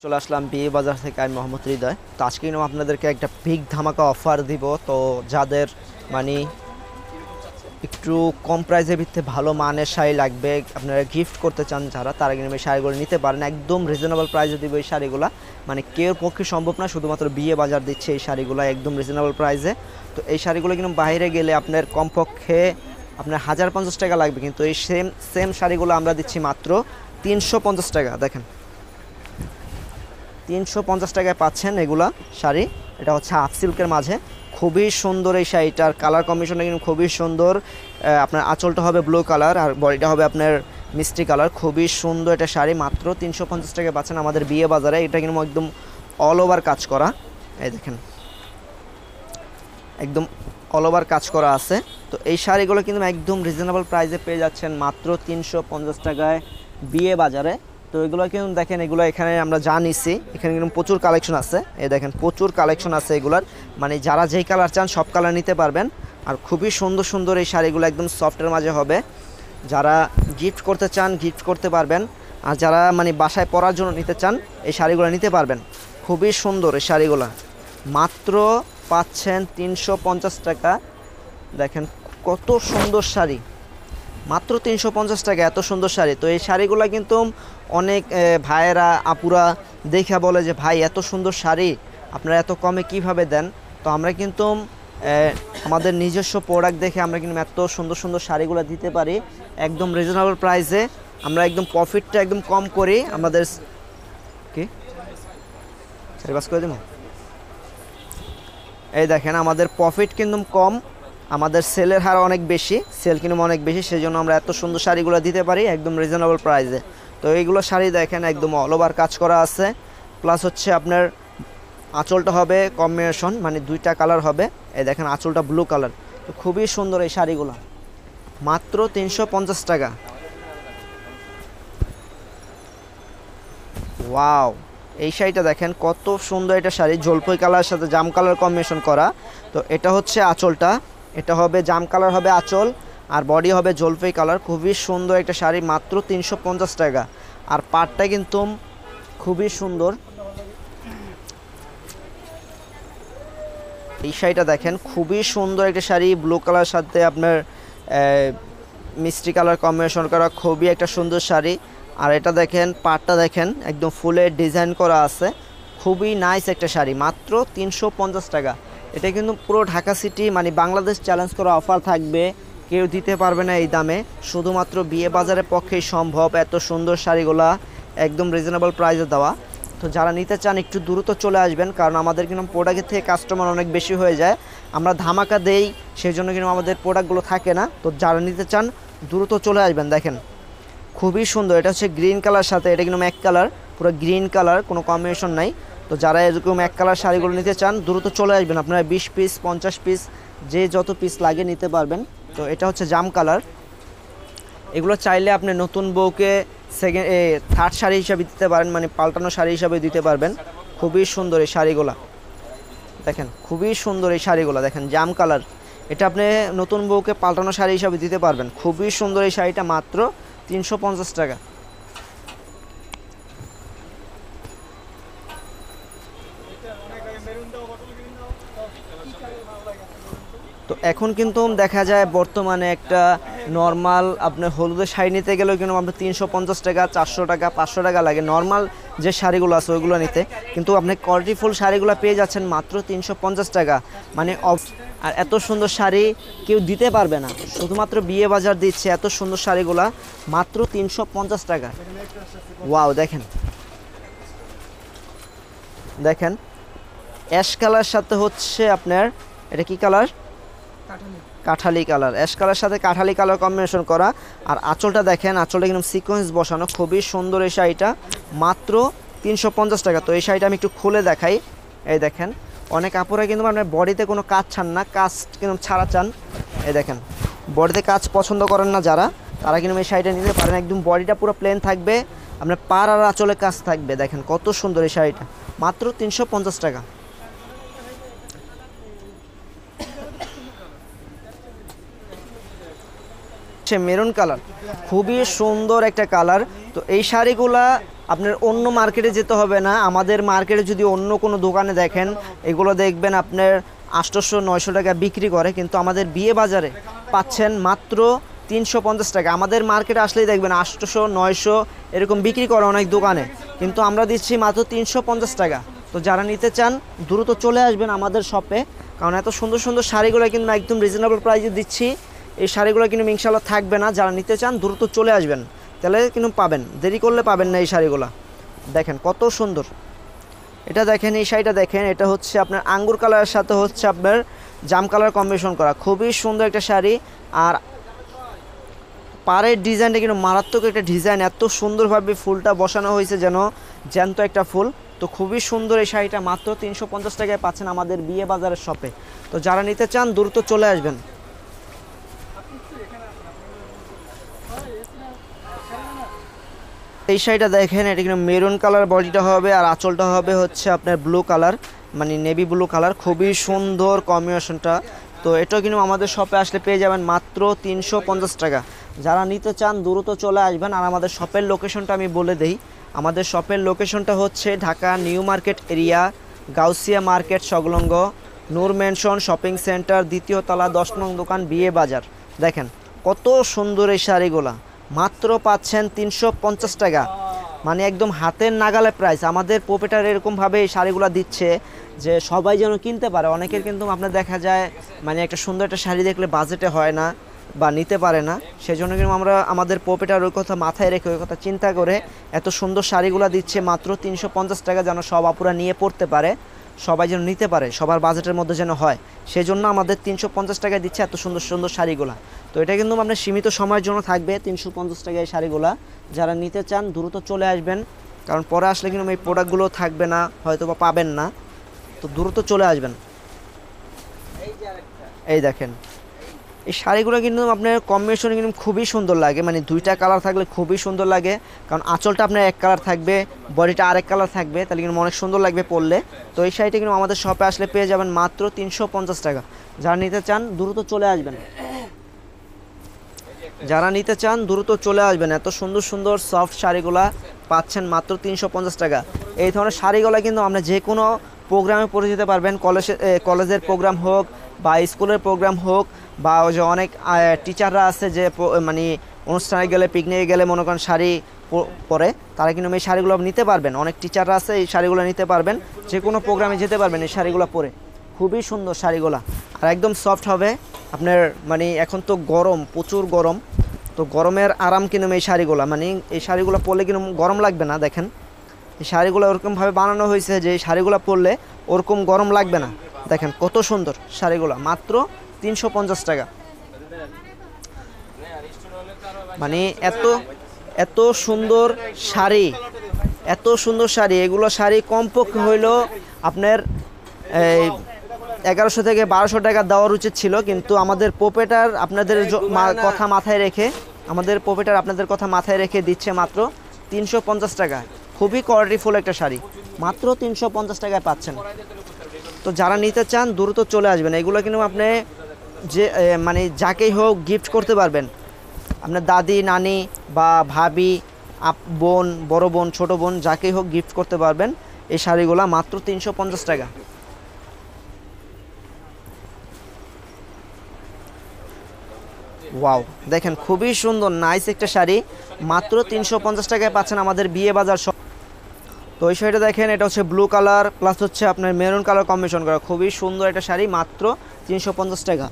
চলে আসলাম বিয়ে বাজার থেকে। আমি মোহাম্মদ হৃদয়। তো আজকে কিন্তু আপনাদেরকে একটা বিগ ধামাকা অফার দিব। তো যাদের মানে একটু কম প্রাইসের ভিত্তিতে ভালো মানের শাড়ি লাগবে, আপনারা গিফট করতে চান যারা, তারা কিন্তু এই শাড়িগুলো নিতে পারেন। একদম রিজনেবল প্রাইসে দিব এই শাড়িগুলো, মানে কেউ পক্ষে সম্ভব না, শুধুমাত্র বিয়ে বাজার দিচ্ছে এই শাড়িগুলো একদম রিজনেবল প্রাইসে। তো এই শাড়িগুলো কিন্তু বাইরে গেলে আপনার কমপক্ষে আপনার 1050 টাকা লাগবে, কিন্তু এই সেম শাড়িগুলো আমরা দিচ্ছি মাত্র 350 টাকা। দেখেন 350 টাকায় পাচ্ছেন এগুলা শাড়ি। এটা হচ্ছে হাফ সিল্কের মাঝে, খুবই সুন্দর এই শাড়িটার কালার কম্বিনেশনটা কিন্তু খুবই সুন্দর। আপনার আঁচলটা হবে ব্লু কালার আর বডিটা হবে আপনার মিষ্টি কালার। খুবই সুন্দর এটা শাড়ি, মাত্র 350 টাকায় পাচ্ছেন আমাদের বিয়ে বাজারে। এটা কিন্তু একদম অল ওভার কাজ করা, এই দেখেন একদম অল ওভার কাজ করা আছে। তো এই শাড়িগুলো কিন্তু একদম রিজনেবল প্রাইসে পেয়ে যাচ্ছেন মাত্র 350 টাকায় বিয়ে বাজারে। তো এগুলো কিন্তু দেখেন, এগুলো এখানে আমরা যা নিচ্ছি এখানে কিন্তু প্রচুর কালেকশন আছে। এই দেখেন প্রচুর কালেকশন আছে এগুলার, মানে যারা যেই কালার চান সব কালার নিতে পারবেন। আর খুবই সুন্দর সুন্দর এই শাড়িগুলো একদম সফটের মাঝে হবে। যারা গিফট করতে চান গিফট করতে পারবেন, আর যারা মানে বাসায় পরার জন্য নিতে চান এই শাড়িগুলো নিতে পারবেন। খুবই সুন্দর এই শাড়িগুলো, মাত্র পাচ্ছেন 350 টাকা। দেখেন কত সুন্দর শাড়ি, মাত্র 350 টাকা, এত সুন্দর শাড়ি। তো এই শাড়িগুলো কিন্তু অনেক ভাইয়েরা আপুরা দেখা বলে যে ভাই এত সুন্দর শাড়ি আপনারা এত কমে কিভাবে দেন। তো আমরা কিন্তু আমাদের নিজস্ব প্রোডাক্ট দেখে আমরা কিন্তু এত সুন্দর সুন্দর শাড়িগুলো দিতে পারি একদম রিজনেবল প্রাইসে। আমরা একদম প্রফিটটা একদম কম করি আমাদের। কি শাড়ি বাস করে দেব? এই দেখেন আমাদের প্রফিট কিন্তু কম, আমাদের সেলের হার অনেক বেশি, সেল কিন্তু অনেক বেশি, সেই জন্য আমরা এত সুন্দর শাড়িগুলো দিতে পারি একদম রিজনেবল প্রাইসে। তো এইগুলো শাড়ি দেখেন একদম অল ওভার কাজ করা আছে, প্লাস হচ্ছে আপনার আঁচলটা হবে কম্বিনেশন, মানে দুইটা কালার হবে। এই দেখেন আঁচলটা ব্লু কালার। তো খুবই সুন্দর এই শাড়িগুলো, মাত্র 350 টাকা। ওয়াও, এই শাড়িটা দেখেন কত সুন্দর একটা শাড়ি, জলপাই কালারের সাথে জাম কালার কম্বিনেশন করা। তো এটা হচ্ছে আঁচলটা, এটা হবে জাম কালার হবে আঁচল, আর বডি হবে জলপাই কালার। খুবই সুন্দর একটা শাড়ি, মাত্র 350 টাকা। আর পাটটা কিন্তু খুবই সুন্দর। এই শাড়িটা দেখেন খুবই সুন্দর একটা শাড়ি, ব্লু কালার সাথে আপনার মিষ্টি কালার কম্বিনেশন করা, খুবই একটা সুন্দর শাড়ি। আর এটা দেখেন পাটটা দেখেন একদম ফুলের ডিজাইন করা আছে, খুবই নাইস একটা শাড়ি, মাত্র 350 টাকা। এটা কিন্তু পুরো ঢাকা সিটি মানে বাংলাদেশ চ্যালেঞ্জ করা অফার থাকবে, কেউ দিতে পারবে না এই দামে, শুধুমাত্র বিয়ে বাজারের পক্ষেই সম্ভব এত সুন্দর শাড়িগুলা একদম রিজনেবল প্রাইসে দেওয়া। তো যারা নিতে চান একটু দ্রুত চলে আসবেন, কারণ আমাদের কিন্তু প্রোডাক্টের থেকে কাস্টমার অনেক বেশি হয়ে যায়, আমরা ধামাকা দেই, সেই জন্য কিন্তু আমাদের প্রোডাক্টগুলো থাকে না। তো যারা নিতে চান দ্রুত চলে আসবেন। দেখেন খুবই সুন্দর, এটা হচ্ছে গ্রিন কালার সাথে, এটা কিন্তু এক কালার, পুরো গ্রিন কালার, কোনো কম্বিনেশন নাই। তো যারা এরকম এক কালার শাড়িগুলো নিতে চান দ্রুত চলে আসবেন, আপনারা 20 পিস 50 পিস যে যত পিস লাগে নিতে পারবেন। তো এটা হচ্ছে জাম কালার। এগুলো চাইলে আপনি নতুন বউকে থার্ড শাড়ি হিসাবে দিতে পারেন, মানে পাল্টানো শাড়ি হিসাবে দিতে পারবেন। খুবই সুন্দর এই শাড়িগুলো দেখেন, খুবই সুন্দর এই শাড়িগুলো দেখেন জাম কালার, এটা আপনি নতুন বউকে পাল্টানো শাড়ি হিসাবে দিতে পারবেন। খুবই সুন্দর এই শাড়িটা, মাত্র 350 টাকা। তো এখন কিন্তু দেখা যায় বর্তমানে একটা নর্মাল আপনার হলুদের শাড়ি নিতে গেলেও কিন্তু আপনার 350 টাকা 400 টাকা 500 টাকা লাগে নর্মাল যে শাড়িগুলো আছে ওইগুলো নিতে, কিন্তু আপনি কোয়ালিটিফুল শাড়িগুলো পেয়ে যাচ্ছেন মাত্র 350 টাকা, মানে আর এত সুন্দর শাড়ি কেউ দিতে পারবে না, শুধুমাত্র বিয়ে বাজার দিচ্ছে এত সুন্দর শাড়িগুলা মাত্র 350 টাকা। ওয়াও, দেখেন দেখেন অ্যাশ কালার সাথে হচ্ছে আপনার এটা কি colour, Kathali colour, ash colour সাথে কাঠালি কালার কম্বিনেশন করা। আর আঁচলটা দেখেন, আঁচলটা কিন্তু সিকোয়েন্স বসানো, খুবই সুন্দর এই শাড়িটা, মাত্র 350 টাকা। তো এই শাড়িটা আমি একটু খুলে দেখাই। এই দেখেন অনেক আপুরা কিন্তু আপনার বডিতে কোনো কাজ চান না, কাজ কিন্তু ছাড়া চান। এই দেখেন বডিতে কাজ পছন্দ করেন না যারা, তারা কিন্তু এই শাড়িটা নিতে পারেন, একদম বডিটা পুরো প্লেন থাকবে, আপনার পার আর আঁচলে কাজ থাকবে। দেখেন কত সুন্দর এই শাড়িটা, মাত্র 350 টাকা। মেরুন কালার, খুবই সুন্দর একটা কালার। তো এই শাড়িগুলা আপনার অন্য মার্কেটে যেতে হবে না, আমাদের মার্কেটে যদি অন্য কোনো দোকানে দেখেন এগুলো দেখবেন আপনার 800-900 টাকা বিক্রি করে, কিন্তু আমাদের বিয়ে বাজারে পাচ্ছেন মাত্র 350 টাকা। আমাদের মার্কেটে আসলেই দেখবেন 800-900 এরকম বিক্রি করে অনেক দোকানে, কিন্তু আমরা দিচ্ছি মাত্র 350 টাকা। তো যারা নিতে চান দ্রুত চলে আসবেন আমাদের শপে, কারণ এত সুন্দর সুন্দর শাড়িগুলো কিন্তু একদম রিজনেবল প্রাইসে দিচ্ছি। এই শাড়িগুলো কিন্তু ইনশাআল্লাহ থাকবে না, যারা নিতে চান দ্রুত চলে আসবেন, তাহলে কিন্তু পাবেন, দেরি করলে পাবেন না এই শাড়িগুলো। দেখেন কত সুন্দর, এটা দেখেন, এই শাড়িটা দেখেন, এটা হচ্ছে আপনার আঙ্গুর কালারের সাথে হচ্ছে আপনার জাম কালার কম্বিনেশন করা, খুবই সুন্দর একটা শাড়ি। আর পাড়ের ডিজাইনটা কিন্তু মারাত্মক একটা ডিজাইন, এত সুন্দরভাবে ফুলটা বসানো হয়েছে যেন জ্যান্ত একটা ফুল। তো খুবই সুন্দর এই শাড়িটা মাত্র 350 টাকায় পাচ্ছেন আমাদের বিয়ে বাজারের শপে। তো যারা নিতে চান দ্রুত চলে আসবেন। এই শাড়িটা দেখেন, এটা কিন্তু মেরুন কালার বডিটা হবে আর আঁচলটা হবে হচ্ছে আপনার ব্লু কালার, মানে নেভি ব্লু কালার, খুবই সুন্দর কম্বিনেশনটা। তো এটাও কিন্তু আমাদের শপে আসলে পেয়ে যাবেন মাত্র 350 টাকা। যারা নিতে চান দ্রুত চলে আসবেন। আর আমাদের শপের লোকেশনটা আমি বলে দেই, আমাদের শপের লোকেশনটা হচ্ছে Dhaka new market area, Gausia market সংলগ্ন নূর ম্যানশন শপিং সেন্টার, দ্বিতীয় তলা, 10 নং দোকান, বিয়ে বাজার। দেখেন কত সুন্দর এই শাড়িগুলা, মাত্র পাচ্ছেন 350 টাকা, মানে একদম হাতের নাগালে প্রাইস। আমাদের প্রোপেটার এরকমভাবে এই শাড়িগুলো দিচ্ছে যে সবাই যেন কিনতে পারে। অনেকের কিন্তু আপনার দেখা যায় মানে একটা সুন্দর একটা শাড়ি দেখলে বাজেটে হয় না বা নিতে পারে না, সেজন্য কিন্তু আমরা আমাদের প্রোপেটার ওই কথা মাথায় রেখে, ওই কথা চিন্তা করে এত সুন্দর শাড়িগুলো দিচ্ছে মাত্র 350 টাকা, যেন সব আপুরা নিয়ে পড়তে পারে, সবাই যেন নিতে পারে, সবার বাজেটের মধ্যে যেন হয়, সেজন্য আমাদের 350 টাকায় দিচ্ছে এত সুন্দর সুন্দর শাড়িগুলো। তো এটা কিন্তু আপনার সীমিত সময়ের জন্য থাকবে 350 টাকায় এই শাড়িগুলো। যারা নিতে চান দ্রুত চলে আসবেন, কারণ পরে আসলে কিন্তু এই প্রোডাক্টগুলো থাকবে না, হয়তো বা পাবেন না, তো দ্রুত চলে আসবেন। এই দেখেন এই শাড়িগুলো কিন্তু আপনার কম্বিনেশন কিন্তু খুবই সুন্দর লাগে, মানে দুইটা কালার থাকলে খুবই সুন্দর লাগে, কারণ আঁচলটা আপনার এক কালার থাকবে, বডিটা আরেক কালার থাকবে, তাহলে কিন্তু অনেক সুন্দর লাগবে পরলে। তো এই শাড়িটা কিন্তু আমাদের শপে আসলে পেয়ে যাবেন মাত্র 350 টাকা। যারা নিতে চান দ্রুত চলে আসবেন, যারা নিতে চান দ্রুত চলে আসবেন। এত সুন্দর সুন্দর সফট শাড়িগুলা পাচ্ছেন মাত্র 350 টাকা। এই ধরনের শাড়িগুলো কিন্তু আমরা যে কোনো প্রোগ্রামে পরে যেতে পারবেন, কলেজের প্রোগ্রাম হোক বা স্কুলের প্রোগ্রাম হোক, বা ওই যে অনেক টিচাররা আছে যে মানে অনুষ্ঠানে গেলে, পিকনিকে গেলে মনে করেন শাড়ি পরে, তারা কিন্তু এই শাড়িগুলো নিতে পারবেন। অনেক টিচাররা আছে এই শাড়িগুলো নিতে পারবেন, যে কোনো প্রোগ্রামে যেতে পারবেন এই শাড়িগুলো পরে, খুবই সুন্দর শাড়িগুলো আর একদম সফট হবে আপনার। মানে এখন তো গরম, প্রচুর গরম, তো গরমের আরাম কিন্তু এই শাড়িগুলো, মানে এই শাড়িগুলো পরলে কিন্তু গরম লাগবে না। দেখেন এই শাড়িগুলো ওরকমভাবে বানানো হয়েছে যে এই শাড়িগুলো পরলে ওরকম গরম লাগবে না। দেখেন কত সুন্দর শাড়িগুলো, মাত্র 350 টাকা। মানে এত এত সুন্দর শাড়ি, এত সুন্দর শাড়ি, এগুলো শাড়ি কমপক্ষে হইলো আপনার এই 1100 থেকে 1200 টাকা দেওয়ার উচিত ছিল, কিন্তু আমাদের প্রোপেটার আপনাদের কথা মাথায় রেখে, আমাদের প্রোপেটার আপনাদের কথা মাথায় রেখে দিচ্ছে মাত্র 350 টাকা। খুবই কোয়ালিটিফুল একটা শাড়ি, মাত্র 350 টাকায় পাচ্ছেন। তো যারা নিতে চান দ্রুত চলে আসবেন। এগুলো কিন্তু আপনি যে মানে যাকেই হোক গিফট করতে পারবেন, আপনার দাদি, নানি বা ভাবি, বোন, বড় বোন, ছোট বোন, যাকেই হোক গিফট করতে পারবেন এই শাড়িগুলো মাত্র 350 টাকা। ওয়াও, দেখেন খুবই সুন্দর নাইস একটা শাড়ি, মাত্র 350 টাকায় পাচ্ছেন আমাদের বিয়ে বাজার শপ। তো এই শাড়িটা দেখেন, এটা হচ্ছে ব্লু কালার প্লাস হচ্ছে আপনার মেরুন কালার কম্বিনেশন করা, খুবই সুন্দর একটা শাড়ি, মাত্র 350 টাকা।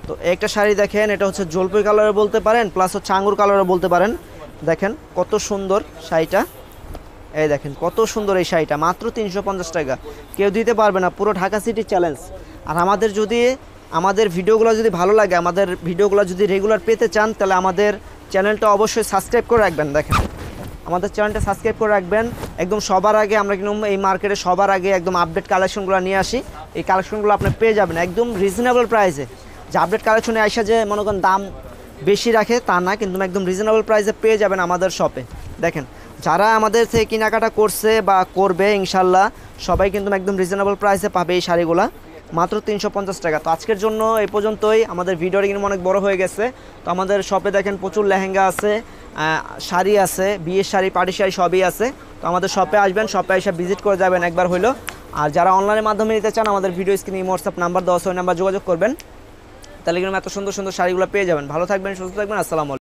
তো একটা শাড়ি দেখেন, এটা হচ্ছে জলপাই কালারও বলতে পারেন প্লাস হচ্ছে আঙ্গুর কালারও বলতে পারেন। দেখেন কত সুন্দর শাড়িটা, এই দেখেন কত সুন্দর এই শাড়িটা, মাত্র 350 টাকা। কেউ দিতে পারবে না, পুরো ঢাকা সিটি চ্যালেঞ্জ। আর আমাদের ভিডিওগুলো যদি ভালো লাগে, আমাদের ভিডিওগুলো যদি রেগুলার পেতে চান, তাহলে আমাদের চ্যানেলটা অবশ্যই সাবস্ক্রাইব করে রাখবেন। দেখেন আমাদের চ্যানেলটা সাবস্ক্রাইব করে রাখবেন, একদম সবার আগে আমরা কিন্তু এই মার্কেটে সবার আগে একদম আপডেট কালেকশনগুলো নিয়ে আসি। এই কালেকশনগুলো আপনি পেয়ে যাবেন একদম রিজনেবল প্রাইসে। যে আপডেট কালেকশনে আসা যে মনে করেন দাম বেশি রাখে তা না, কিন্তু একদম রিজনেবল প্রাইসে পেয়ে যাবেন আমাদের শপে। দেখেন যারা আমাদের থেকে কেনাকাটা করছে বা করবে ইনশাল্লাহ সবাই কিন্তু একদম রিজনেবল প্রাইসে পাবে এই শাড়িগুলো। মাত্র 350 টাকা। তো আজকের জন্য এই পর্যন্তই। আমাদের ভিডিওটা কিন্তু অনেক বড় হয়ে গেছে। তো আমাদের শপে দেখেন প্রচুর লেহেঙ্গা আছে, শাড়ি আছে, বিয়ের শাড়ি, পার্টি শাড়ি সবই আছে। তো আমাদের শপে আসবেন, শপে এসে ভিজিট করে যাবেন একবার হইলো। আর যারা অনলাইনের মাধ্যমে নিতে চান আমাদের ভিডিও স্ক্রিনে হোয়াটসঅ্যাপ নাম্বার দেওয়া আছে, ওই নাম্বার যোগাযোগ করবেন, তাহলে কিন্তু এত সুন্দর সুন্দর শাড়িগুলো পেয়ে যাবেন। ভালো থাকবেন, সুস্থ থাকবেন, আসসালামু আলাইকুম।